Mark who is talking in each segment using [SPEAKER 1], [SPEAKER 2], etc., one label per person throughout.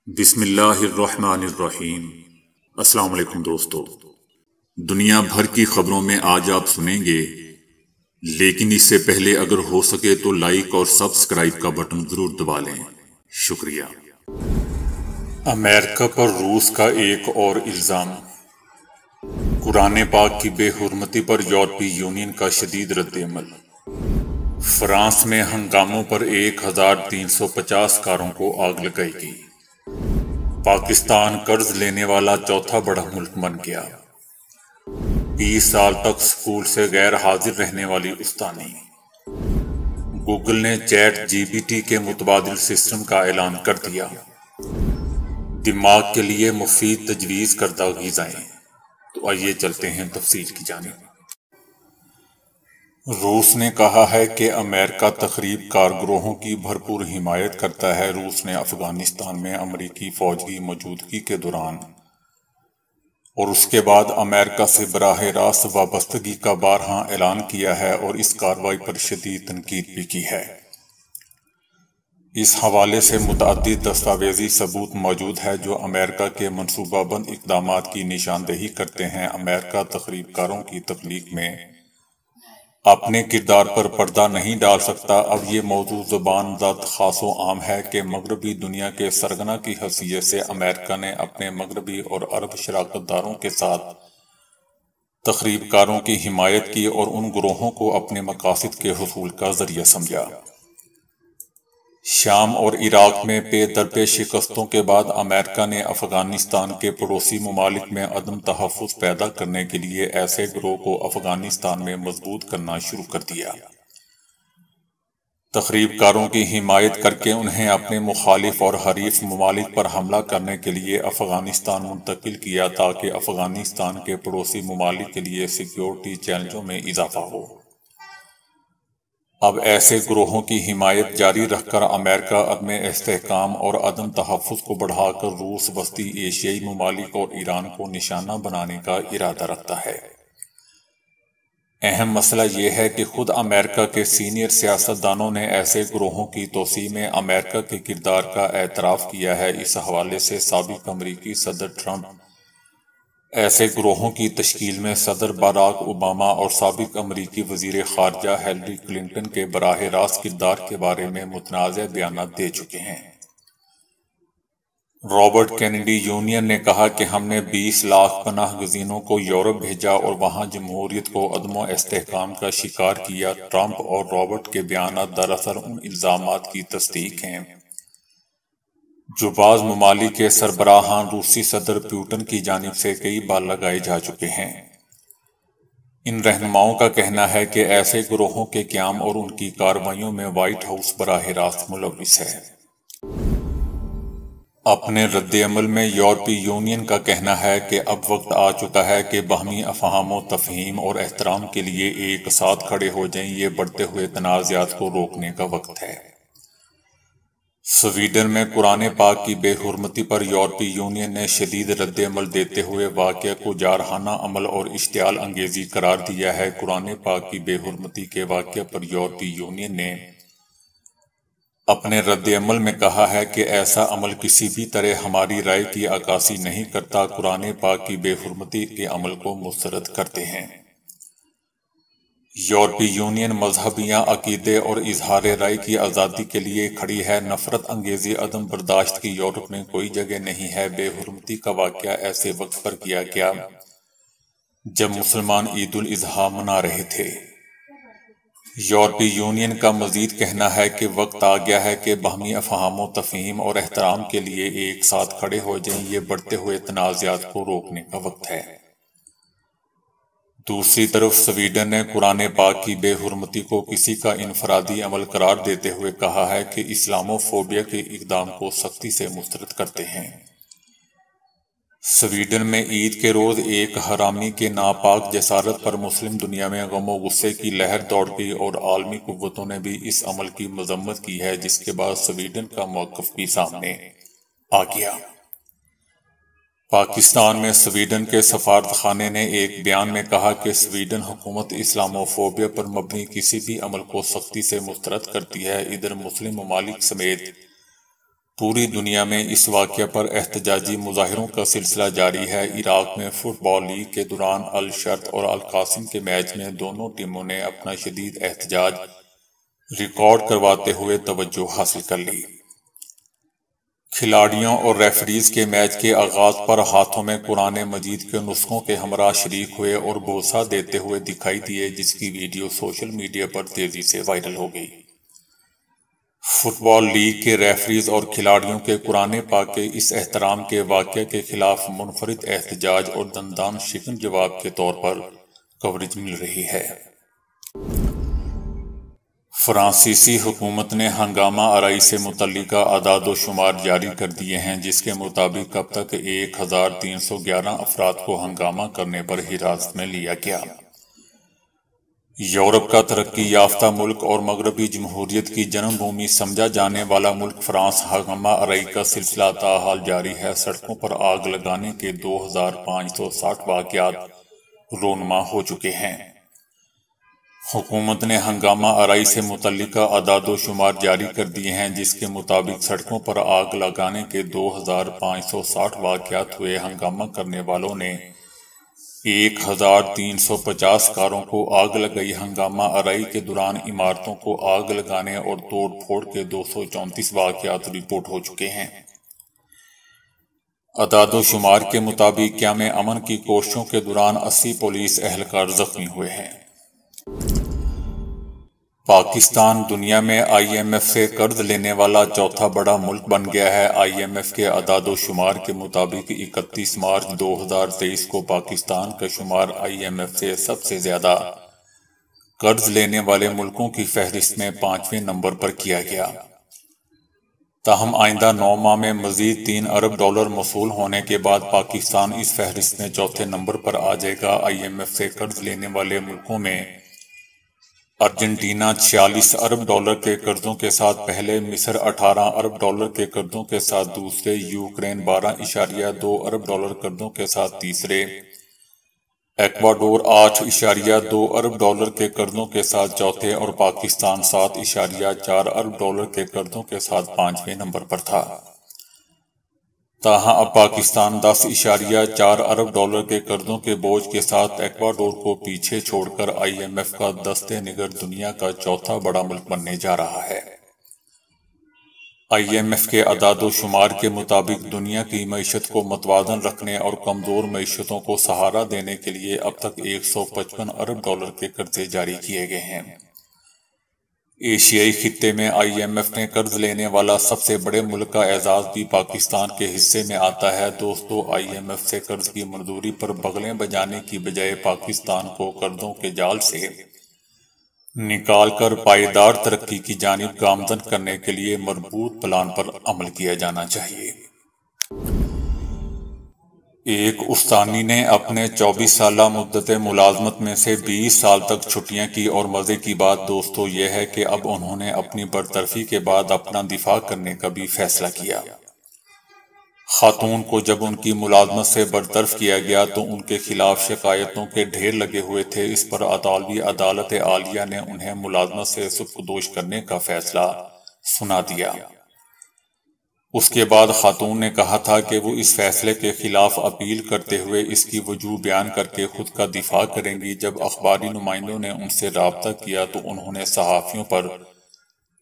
[SPEAKER 1] بسم اللہ الرحمن الرحیم۔ السلام علیکم دوستو، دنیا بھر کی خبروں میں آج آپ سنیں گے، لیکن اس سے پہلے اگر ہو سکے تو لائک اور سبسکرائب کا بٹن ضرور دبا لیں۔ شکریہ۔ امریکہ پر روس کا ایک اور الزام۔ قرآن پاک کی بے حرمتی پر یورپی یونین کا شدید رد عمل۔ فرانس میں ہنگاموں پر 1350 کاروں کو آگ لگائی گئی۔ پاکستان قرض لینے والا چوتھا بڑا ملک بن گیا۔ 20 سال تک سکول سے غیر حاضر رہنے والی استانی۔ گوگل نے چیٹ جی پی ٹی کے متبادل سسٹم کا اعلان کر دیا۔ دماغ کے لیے مفید تجویز کردہ غذائیں۔ تو آئیے چلتے ہیں تفصیل کی جانب۔ روس نے کہا ہے کہ امریکہ تخریب کار گروہوں کی بھرپور حمایت کرتا ہے۔ روس نے افغانستان میں امریکی فوج کی موجودگی کے دوران اور اس کے بعد امریکہ سے براہ راست وابستگی کا بارہا اعلان کیا ہے اور اس کارروائی پر شدید تنقید بھی کی ہے۔ اس حوالے سے متعدد دستاویزی ثبوت موجود ہے جو امریکہ کے منصوبہ بند اقدامات کی نشاندہی کرتے ہیں۔ امریکہ تخریب کاروں کی تخلیق میں اپنے کردار پر پردہ نہیں ڈال سکتا۔ اب یہ موضوع زبان زد خاص و عام ہے کہ مغربی دنیا کے سرغنہ کی حیثیت سے امریکہ نے اپنے مغربی اور عرب شراکت داروں کے ساتھ تخریب کاروں کی حمایت کی اور ان گروہوں کو اپنے مقاصد کے حصول کا ذریعہ سمجھا۔ شام اور عراق میں پے در پے شکستوں کے بعد امریکہ نے افغانستان کے پڑوسی ممالک میں عدم تحفظ پیدا کرنے کے لیے ایسے گروہ کو افغانستان میں مضبوط کرنا شروع کر دیا۔ تخریب کاروں کی حمایت کر کے انہیں اپنے مخالف اور حریف ممالک پر حملہ کرنے کے لیے افغانستان منتقل کیا تاکہ افغانستان کے پڑوسی ممالک کے لیے سیکیورٹی چیلنجوں میں اضافہ ہو۔ اب ایسے گروہوں کی حمایت جاری رکھ کر امریکہ عدم استحکام اور عدم تحفظ کو بڑھا کر روس، وسطی ایشیائی ممالک اور ایران کو نشانہ بنانے کا ارادہ رکھتا ہے۔ اہم مسئلہ یہ ہے کہ خود امریکہ کے سینئر سیاستدانوں نے ایسے گروہوں کی توسیع میں امریکہ کے کردار کا اعتراف کیا ہے۔ اس حوالے سے سابق امریکی صدر ٹرمپ ایسے گروہوں کی تشکیل میں صدر باراک اوباما اور سابق امریکی وزیر خارجہ ہلیری کلنٹن کے براہ راست کردار کے بارے میں متنازع بیانات دے چکے ہیں۔ رابرٹ کینیڈی جونیئر نے کہا کہ ہم نے 20 لاکھ پناہ گزینوں کو یورپ بھیجا اور وہاں جمہوریت کو عدم و استحکام کا شکار کیا۔ ٹرمپ اور رابرٹ کے بیانات دراصل ان الزامات کی تصدیق ہیں جو بعض ممالک کے سربراہان روسی صدر پوٹن کی جانب سے کئی بار لگائے جا چکے ہیں۔ ان رہنماؤں کا کہنا ہے کہ ایسے گروہوں کے قیام اور ان کی کارروائیوں میں وائٹ ہاؤس براہ راست ملوث ہے۔ اپنے رد عمل میں یورپی یونین کا کہنا ہے کہ اب وقت آ چکا ہے کہ باہمی افہام و تفہیم اور احترام کے لیے ایک ساتھ کھڑے ہو جائیں۔ یہ بڑھتے ہوئے تنازعات کو روکنے کا وقت ہے۔ سویڈن میں قرآن پاک کی بے حرمتی پر یورپی یونین نے شدید رد عمل دیتے ہوئے واقعہ کو جارحانہ عمل اور اشتعال انگیزی قرار دیا ہے۔ قرآن پاک کی بے حرمتی کے واقعہ پر یورپی یونین نے اپنے رد عمل میں کہا ہے کہ ایسا عمل کسی بھی طرح ہماری رائے کی عکاسی نہیں کرتا، قرآن پاک کی بے حرمتی کے عمل کو مسترد کرتے ہیں۔ یورپی یونین مذہبیاں عقیدے اور اظہار رائے کی آزادی کے لیے کھڑی ہے۔ نفرت انگیزی عدم برداشت کی یورپ میں کوئی جگہ نہیں ہے۔ بے حرمتی کا واقعہ ایسے وقت پر کیا گیا جب مسلمان عید الاضحیٰ منا رہے تھے۔ یورپی یونین کا مزید کہنا ہے کہ وقت آ گیا ہے کہ باہمی افہام و تفہیم اور احترام کے لیے ایک ساتھ کھڑے ہو جائیں۔ یہ بڑھتے ہوئے تنازعات کو روکنے کا وقت ہے۔ دوسری طرف سویڈن نے قرآن پاک کی بے حرمتی کو کسی کا انفرادی عمل قرار دیتے ہوئے کہا ہے کہ اسلامو فوبیا کے اقدام کو سختی سے مسترد کرتے ہیں۔ سویڈن میں عید کے روز ایک حرامی کے ناپاک جسارت پر مسلم دنیا میں غم و غصے کی لہر دوڑ گئی اور عالمی قوتوں نے بھی اس عمل کی مذمت کی ہے، جس کے بعد سویڈن کا موقف بھی سامنے آ گیا۔ پاکستان میں سویڈن کے سفارت خانے نے ایک بیان میں کہا کہ سویڈن حکومت اسلامو فوبیا پر مبنی کسی بھی عمل کو سختی سے مسترد کرتی ہے۔ ادھر مسلم ممالک سمیت پوری دنیا میں اس واقعہ پر احتجاجی مظاہروں کا سلسلہ جاری ہے۔ عراق میں فٹ بال لیگ کے دوران الشرط اور القاسم کے میچ میں دونوں ٹیموں نے اپنا شدید احتجاج ریکارڈ کرواتے ہوئے توجہ حاصل کر لی۔ کھلاڑیوں اور ریفریز کے میچ کے آغاز پر ہاتھوں میں قرآن مجید کے نسخوں کے ہمراہ شریک ہوئے اور بوسہ دیتے ہوئے دکھائی دیے، جس کی ویڈیو سوشل میڈیا پر تیزی سے وائرل ہو گئی۔ فٹ بال لیگ کے ریفریز اور کھلاڑیوں کے قرآن پاک کے اس احترام کے واقعے کے خلاف منفرد احتجاج اور دندان شکن جواب کے طور پر کوریج مل رہی ہے۔ فرانسیسی حکومت نے ہنگامہ آرائی سے متعلقہ اعداد و شمار جاری کر دیے ہیں، جس کے مطابق اب تک 1311 افراد کو ہنگامہ کرنے پر حراست میں لیا گیا۔ یورپ کا ترقی یافتہ ملک اور مغربی جمہوریت کی جنم بھومی سمجھا جانے والا ملک فرانس ہنگامہ آرائی کا سلسلہ تاحال جاری ہے۔ سڑکوں پر آگ لگانے کے 2560 واقعات رونما ہو چکے ہیں۔ حکومت نے ہنگامہ آرائی سے متعلقہ اعداد و شمار جاری کر دیے ہیں، جس کے مطابق سڑکوں پر آگ لگانے کے 2560 واقعات ہوئے۔ ہنگامہ کرنے والوں نے 1350 کاروں کو آگ لگائی۔ ہنگامہ آرائی کے دوران عمارتوں کو آگ لگانے اور توڑ پھوڑ کے 234 واقعات رپورٹ ہو چکے ہیں۔ اعداد و شمار کے مطابق قیام امن کی کوششوں کے دوران 80 پولیس اہلکار زخمی ہوئے ہیں۔ پاکستان دنیا میں آئی ایم ایف سے قرض لینے والا چوتھا بڑا ملک بن گیا ہے۔ آئی ایم ایف کے اعداد و شمار کے مطابق 31 مارچ 2023 کو پاکستان کا شمار آئی ایم ایف سے سب سے زیادہ قرض لینے والے ملکوں کی فہرست میں 5ویں نمبر پر کیا گیا۔ تاہم آئندہ 9 ماہ میں مزید 3 ارب ڈالر موصول ہونے کے بعد پاکستان اس فہرست میں چوتھے نمبر پر آ جائے گا۔ آئی ایم ایف سے قرض لینے والے ملکوں میں ارجنٹینا 46 ارب ڈالر کے قرضوں کے ساتھ پہلے، مصر 18 ارب ڈالر کے قرضوں کے ساتھ دوسرے، یوکرین 12.2 ارب ڈالر قرضوں کے ساتھ تیسرے، ایکواڈور 8.2 ارب ڈالر کے قرضوں کے ساتھ چوتھے اور پاکستان 7.4 ارب ڈالر کے قرضوں کے ساتھ 5ویں نمبر پر تھا۔ تاہم اب پاکستان 10.4 ارب ڈالر کے قرضوں کے بوجھ کے ساتھ ایکواڈور کو پیچھے چھوڑ کر آئی ایم ایف کا دستے نگر دنیا کا چوتھا بڑا ملک بننے جا رہا ہے۔ آئی ایم ایف کے اعداد و شمار کے مطابق دنیا کی معیشت کو متوازن رکھنے اور کمزور معیشتوں کو سہارا دینے کے لیے اب تک 155 ارب ڈالر کے قرضے جاری کیے گئے ہیں۔ ایشیائی خطے میں آئی ایم ایف نے قرض لینے والا سب سے بڑے ملک کا اعزاز بھی پاکستان کے حصے میں آتا ہے۔ دوستو، آئی ایم ایف سے قرض کی منظوری پر بغلیں بجانے کی بجائے پاکستان کو قرضوں کے جال سے نکال کر پائیدار ترقی کی جانب گامزن کرنے کے لیے مربوط پلان پر عمل کیا جانا چاہیے۔ ایک استانی نے اپنے 24 سالہ مدت ملازمت میں سے 20 سال تک چھٹیاں کی، اور مزے کی بات دوستو یہ ہے کہ اب انہوں نے اپنی برطرفی کے بعد اپنا دفاع کرنے کا بھی فیصلہ کیا۔ خاتون کو جب ان کی ملازمت سے برطرف کیا گیا تو ان کے خلاف شکایتوں کے ڈھیر لگے ہوئے تھے۔ اس پر اطالوی عدالت عالیہ نے انہیں ملازمت سے سبکدوش کرنے کا فیصلہ سنا دیا۔ اس کے بعد خاتون نے کہا تھا کہ وہ اس فیصلے کے خلاف اپیل کرتے ہوئے اس کی وجوہ بیان کر کے خود کا دفاع کریں گی۔ جب اخباری نمائندوں نے ان سے رابطہ کیا تو انہوں نے صحافیوں پر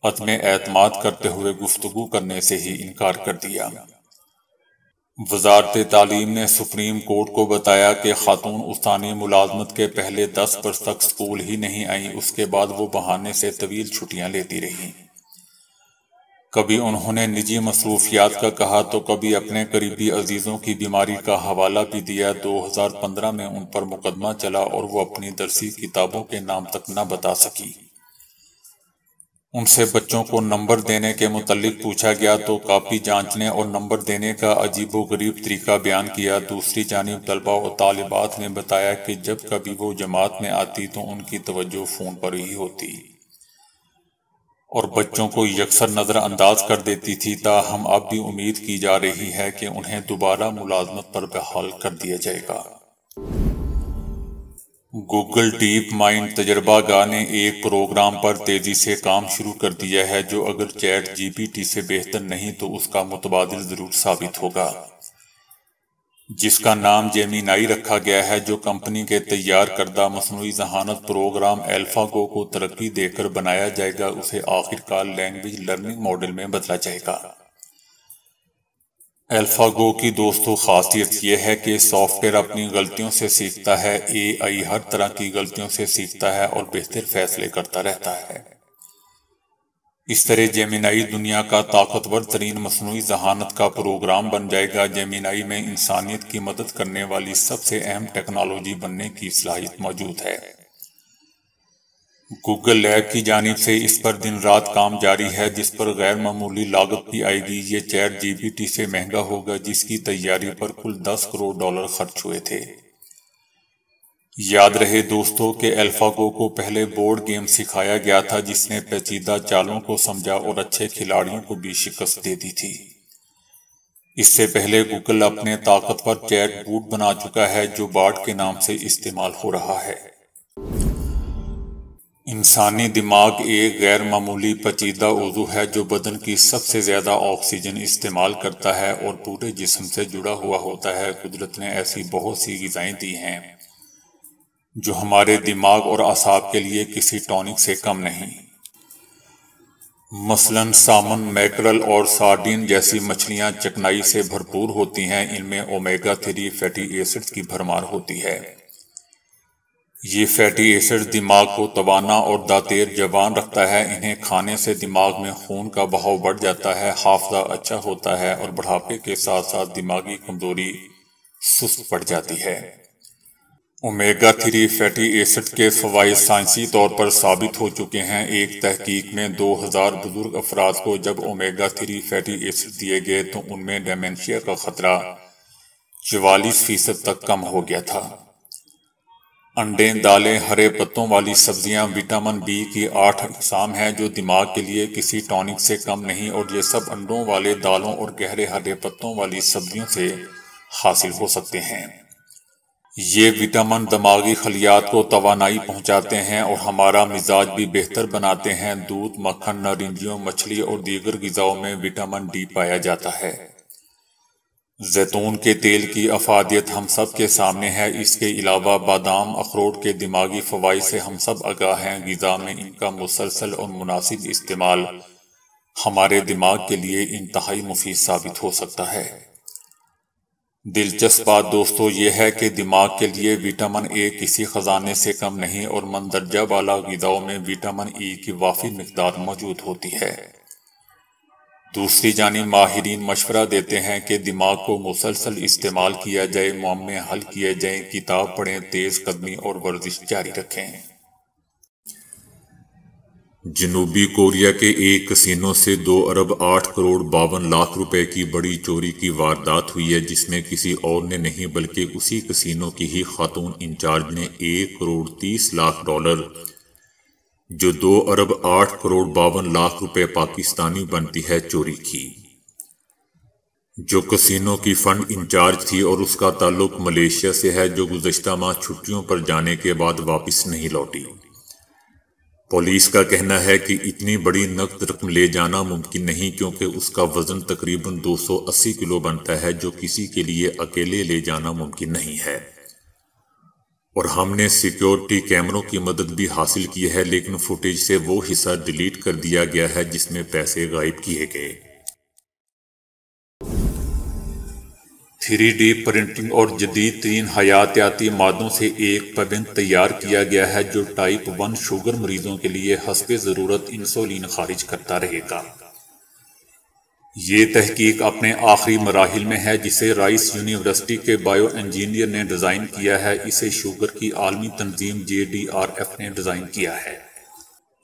[SPEAKER 1] عدم اعتماد کرتے ہوئے گفتگو کرنے سے ہی انکار کر دیا۔ وزارت تعلیم نے سپریم کورٹ کو بتایا کہ خاتون استانی ملازمت کے پہلے 10 برس تک سکول ہی نہیں آئیں۔ اس کے بعد وہ بہانے سے طویل چھٹیاں لیتی رہیں۔ کبھی انہوں نے نجی مصروفیات کا کہا تو کبھی اپنے قریبی عزیزوں کی بیماری کا حوالہ بھی دیا۔ 2015 میں ان پر مقدمہ چلا اور وہ اپنی درسی کتابوں کے نام تک نہ بتا سکی۔ ان سے بچوں کو نمبر دینے کے متعلق پوچھا گیا تو کاپی جانچنے اور نمبر دینے کا عجیب و غریب طریقہ بیان کیا۔ دوسری جانب طلباء و طالبات نے بتایا کہ جب کبھی وہ جماعت میں آتی تو ان کی توجہ فون پر ہی ہوتی اور بچوں کو یکسر نظر انداز کر دیتی تھی۔ تاہم اب بھی امید کی جا رہی ہے کہ انہیں دوبارہ ملازمت پر بحال کر دیا جائے گا۔ گوگل ڈیپ مائنڈ تجربہ گاہ نے ایک پروگرام پر تیزی سے کام شروع کر دیا ہے جو اگر چیٹ جی پی ٹی سے بہتر نہیں تو اس کا متبادل ضرور ثابت ہوگا، جس کا نام جیمینائی رکھا گیا ہے، جو کمپنی کے تیار کردہ مصنوعی ذہانت پروگرام الفا گو کو ترقی دے کر بنایا جائے گا۔ اسے آخر کار لینگویج لرننگ ماڈل میں بدلا جائے گا۔ الفا گو کی دوستو خاصیت یہ ہے کہ سافٹ ویئر اپنی غلطیوں سے سیکھتا ہے، اے آئی ہر طرح کی غلطیوں سے سیکھتا ہے اور بہتر فیصلے کرتا رہتا ہے۔ اس طرح جیمینائی دنیا کا طاقتور ترین مصنوعی ذہانت کا پروگرام بن جائے گا۔ جیمینائی میں انسانیت کی مدد کرنے والی سب سے اہم ٹیکنالوجی بننے کی صلاحیت موجود ہے۔ گوگل لیب کی جانب سے اس پر دن رات کام جاری ہے، جس پر غیر معمولی لاگت بھی آئے گی۔ یہ چیٹ جی پی ٹی سے مہنگا ہوگا، جس کی تیاری پر کل $10 کروڑ خرچ ہوئے تھے۔ یاد رہے دوستو کہ الفا گو کو پہلے بورڈ گیم سکھایا گیا تھا جس نے پیچیدہ چالوں کو سمجھا اور اچھے کھلاڑیوں کو بھی شکست دے دی تھی۔ اس سے پہلے گوگل اپنے طاقتور چیٹ بوٹ بنا چکا ہے جو باٹ کے نام سے استعمال ہو رہا ہے۔ انسانی دماغ ایک غیر معمولی پیچیدہ عضو ہے جو بدن کی سب سے زیادہ آکسیجن استعمال کرتا ہے اور پورے جسم سے جڑا ہوا ہوتا ہے۔ قدرت نے ایسی بہت سی غذائیں دی ہیں جو ہمارے دماغ اور اعصاب کے لیے کسی ٹونک سے کم نہیں۔ مثلاً سالمن، میکرل اور سارڈین جیسی مچھلیاں چکنائی سے بھرپور ہوتی ہیں۔ ان میں اومیگا 3 فیٹی ایسڈز کی بھرمار ہوتی ہے۔ یہ فیٹی ایسڈ دماغ کو توانا اور داتیر جوان رکھتا ہے۔ انہیں کھانے سے دماغ میں خون کا بہاؤ بڑھ جاتا ہے، حافظہ اچھا ہوتا ہے اور بڑھاپے کے ساتھ ساتھ دماغی کمزوری سست پڑ جاتی ہے۔ اومیگا 3 فیٹی ایسڈ کے فوائد سائنسی طور پر ثابت ہو چکے ہیں۔ ایک تحقیق میں 2000 بزرگ افراد کو جب اومیگا 3 فیٹی ایسڈ دیے گئے تو ان میں ڈیمنشیا کا خطرہ 44% تک کم ہو گیا تھا۔ انڈے، دالیں، ہرے پتوں والی سبزیاں، وٹامن بی کی 8 اقسام ہیں جو دماغ کے لیے کسی ٹونک سے کم نہیں، اور یہ سب انڈوں والے، دالوں اور گہرے ہرے پتوں والی سبزیوں سے حاصل ہو سکتے ہیں۔ یہ وٹامن دماغی خلیات کو توانائی پہنچاتے ہیں اور ہمارا مزاج بھی بہتر بناتے ہیں۔ دودھ، مکھن، نارنجیوں، مچھلی اور دیگر غذاؤں میں وٹامن ڈی پایا جاتا ہے۔ زیتون کے تیل کی افادیت ہم سب کے سامنے ہے۔ اس کے علاوہ بادام، اخروٹ کے دماغی فوائد سے ہم سب آگاہ ہیں۔ غذا میں ان کا مسلسل اور مناسب استعمال ہمارے دماغ کے لیے انتہائی مفید ثابت ہو سکتا ہے۔ دلچسپ بات دوستو یہ ہے کہ دماغ کے لیے وٹامن اے کسی خزانے سے کم نہیں، اور مندرجہ بالا غذاؤں میں وٹامن ای کی وافر مقدار موجود ہوتی ہے۔ دوسری جانب ماہرین مشورہ دیتے ہیں کہ دماغ کو مسلسل استعمال کیا جائے، معمے حل کیے جائیں، کتاب پڑھیں، تیز قدمی اور ورزش جاری رکھیں۔ جنوبی کوریا کے ایک کسینو سے 2.8 کروڑ 52 لاکھ روپے کی بڑی چوری کی واردات ہوئی ہے، جس میں کسی اور نے نہیں بلکہ اسی کسینو کی ہی خاتون انچارج نے 1 کروڑ 30 لاکھ ڈالر جو 2.8 کروڑ 52 لاکھ روپے پاکستانی بنتی ہے چوری کی، جو کسینو کی فنڈ انچارج تھی اور اس کا تعلق ملیشیا سے ہے، جو گزشتہ ماہ چھٹیوں پر جانے کے بعد واپس نہیں لوٹی۔ پولیس کا کہنا ہے کہ اتنی بڑی نقد رقم لے جانا ممکن نہیں کیونکہ اس کا وزن تقریباً 280 کلو بنتا ہے، جو کسی کے لیے اکیلے لے جانا ممکن نہیں ہے۔ اور ہم نے سیکیورٹی کیمروں کی مدد بھی حاصل کی ہے، لیکن فوٹیج سے وہ حصہ ڈیلیٹ کر دیا گیا ہے جس میں پیسے غائب کیے گئے۔ 3D پرنٹنگ اور جدید ترین حیاتیاتی مادوں سے ایک پابند تیار کیا گیا ہے جو ٹائپ 1 شوگر مریضوں کے لیے حسب ضرورت انسولین خارج کرتا رہے گا۔ یہ تحقیق اپنے آخری مراحل میں ہے، جسے رائس یونیورسٹی کے بائیو انجینئر نے ڈیزائن کیا ہے۔ اسے شوگر کی عالمی تنظیم JDRF نے ڈیزائن کیا ہے۔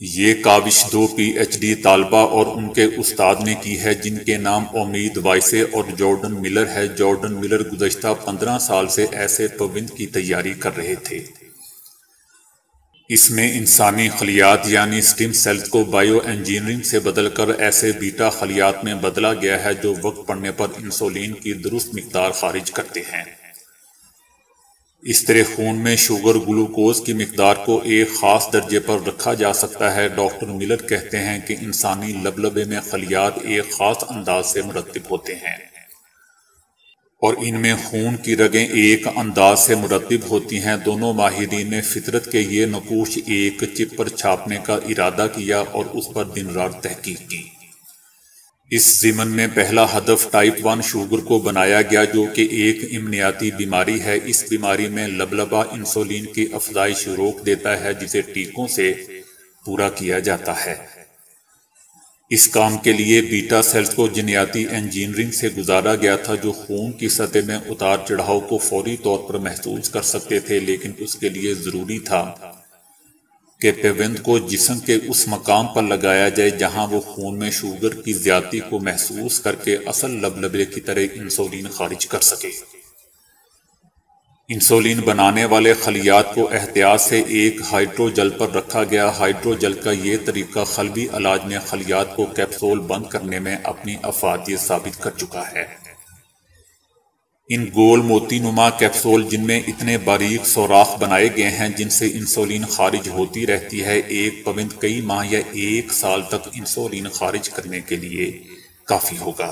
[SPEAKER 1] یہ کاوش 2 PhD طالبہ اور ان کے استاد نے کی ہے، جن کے نام امید وائسے اور جارڈن ملر ہے۔ جارڈن ملر گزشتہ 15 سال سے ایسے پابند کی تیاری کر رہے تھے۔ اس میں انسانی خلیات یعنی سٹیم سیلز کو بائیو انجینئرنگ سے بدل کر ایسے بیٹا خلیات میں بدلا گیا ہے جو وقت پڑنے پر انسولین کی درست مقدار خارج کرتے ہیں۔ اس طرح خون میں شوگر گلوکوز کی مقدار کو ایک خاص درجے پر رکھا جا سکتا ہے۔ ڈاکٹر ملر کہتے ہیں کہ انسانی لبلبے میں خلیات ایک خاص انداز سے مرتب ہوتے ہیں اور ان میں خون کی رگیں ایک انداز سے مرتب ہوتی ہیں۔ دونوں ماہرین نے فطرت کے یہ نقوش ایک چپ پر چھاپنے کا ارادہ کیا اور اس پر دن رات تحقیق کی۔ اس ضمن میں پہلا ہدف ٹائپ 1 شوگر کو بنایا گیا، جو کہ ایک امنیاتی بیماری ہے۔ اس بیماری میں لبلبہ انسولین کی افزائش روک دیتا ہے، جسے ٹیکوں سے پورا کیا جاتا ہے۔ اس کام کے لیے بیٹا سیلز کو جینیاتی انجینئرنگ سے گزارا گیا تھا، جو خون کی سطح میں اتار چڑھاؤ کو فوری طور پر محسوس کر سکتے تھے، لیکن اس کے لیے ضروری تھا کہ پیوند کو جسم کے اس مقام پر لگایا جائے جہاں وہ خون میں شوگر کی زیادتی کو محسوس کر کے اصل لبلبے کی طرح انسولین خارج کر سکے۔ انسولین بنانے والے خلیات کو احتیاط سے ایک ہائیڈروجل پر رکھا گیا۔ ہائیڈروجل کا یہ طریقہ قلبی علاج میں خلیات کو کیپسول بند کرنے میں اپنی افادیت ثابت کر چکا ہے۔ ان گول موتی نما کیپسول، جن میں اتنے باریک سوراخ بنائے گئے ہیں جن سے انسولین خارج ہوتی رہتی ہے، ایک پابند کئی ماہ یا ایک سال تک انسولین خارج کرنے کے لیے کافی ہوگا۔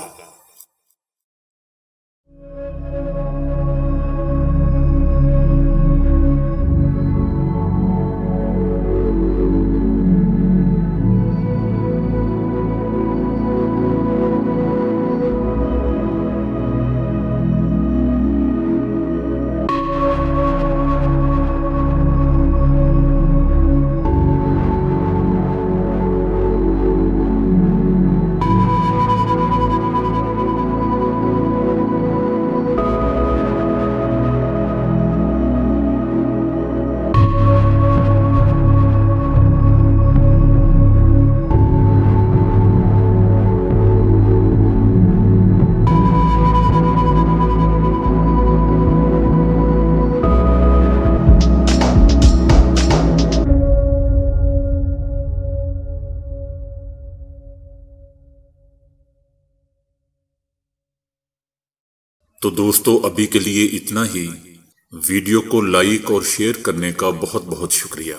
[SPEAKER 1] تو دوستو، ابھی کے لیے اتنا ہی۔ ویڈیو کو لائک اور شیئر کرنے کا بہت بہت شکریہ۔